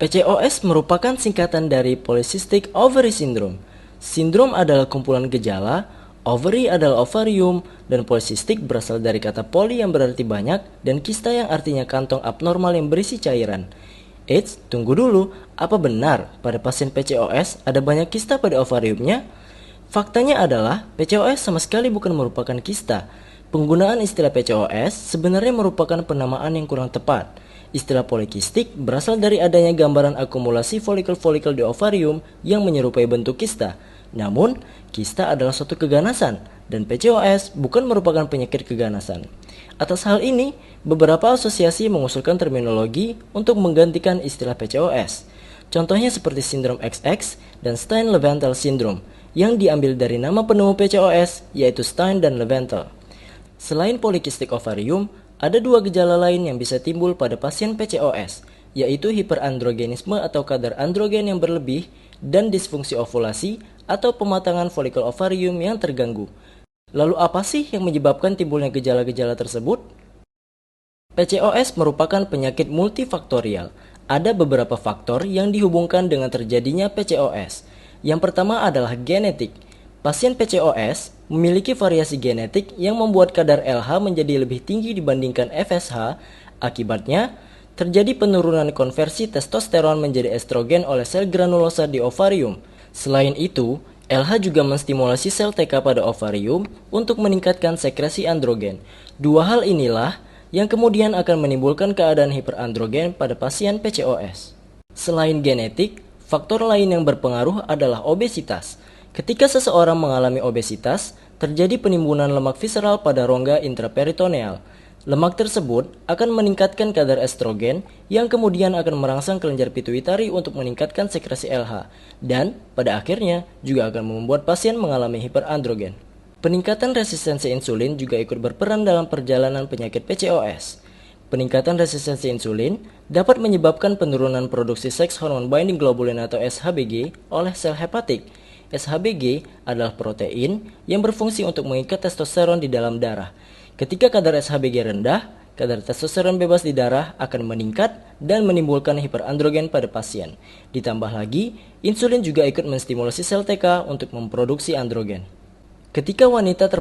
PCOS merupakan singkatan dari Polycystic Ovary Syndrome. Sindrom adalah kumpulan gejala, ovary adalah ovarium, dan polycystic berasal dari kata poly yang berarti banyak dan kista yang artinya kantong abnormal yang berisi cairan. Eits, tunggu dulu, apa benar pada pasien PCOS ada banyak kista pada ovariumnya? Faktanya adalah PCOS sama sekali bukan merupakan kista. Penggunaan istilah PCOS sebenarnya merupakan penamaan yang kurang tepat. Istilah polikistik berasal dari adanya gambaran akumulasi folikel-folikel di ovarium yang menyerupai bentuk kista. Namun, kista adalah suatu keganasan dan PCOS bukan merupakan penyakit keganasan. Atas hal ini, beberapa asosiasi mengusulkan terminologi untuk menggantikan istilah PCOS. Contohnya seperti sindrom XX dan Stein-Leventhal syndrome yang diambil dari nama penemu PCOS yaitu Stein dan Leventhal. Selain polikistik ovarium, ada dua gejala lain yang bisa timbul pada pasien PCOS, yaitu hiperandrogenisme atau kadar androgen yang berlebih dan disfungsi ovulasi atau pematangan folikel ovarium yang terganggu. Lalu apa sih yang menyebabkan timbulnya gejala-gejala tersebut? PCOS merupakan penyakit multifaktorial. Ada beberapa faktor yang dihubungkan dengan terjadinya PCOS. Yang pertama adalah genetik. Pasien PCOS memiliki variasi genetik yang membuat kadar LH menjadi lebih tinggi dibandingkan FSH. Akibatnya, terjadi penurunan konversi testosteron menjadi estrogen oleh sel granulosa di ovarium. Selain itu, LH juga menstimulasi sel TK pada ovarium untuk meningkatkan sekresi androgen. Dua hal inilah yang kemudian akan menimbulkan keadaan hiperandrogen pada pasien PCOS. Selain genetik, faktor lain yang berpengaruh adalah obesitas. Ketika seseorang mengalami obesitas, terjadi penimbunan lemak visceral pada rongga intraperitoneal. Lemak tersebut akan meningkatkan kadar estrogen yang kemudian akan merangsang kelenjar pituitari untuk meningkatkan sekresi LH dan pada akhirnya juga akan membuat pasien mengalami hiperandrogen. Peningkatan resistensi insulin juga ikut berperan dalam perjalanan penyakit PCOS. Peningkatan resistensi insulin dapat menyebabkan penurunan produksi seks hormon binding globulin atau SHBG oleh sel hepatik. SHBG adalah protein yang berfungsi untuk mengikat testosteron di dalam darah. Ketika kadar SHBG rendah, kadar testosteron bebas di darah akan meningkat dan menimbulkan hiperandrogen pada pasien. Ditambah lagi, insulin juga ikut menstimulasi sel TK untuk memproduksi androgen. Ketika wanita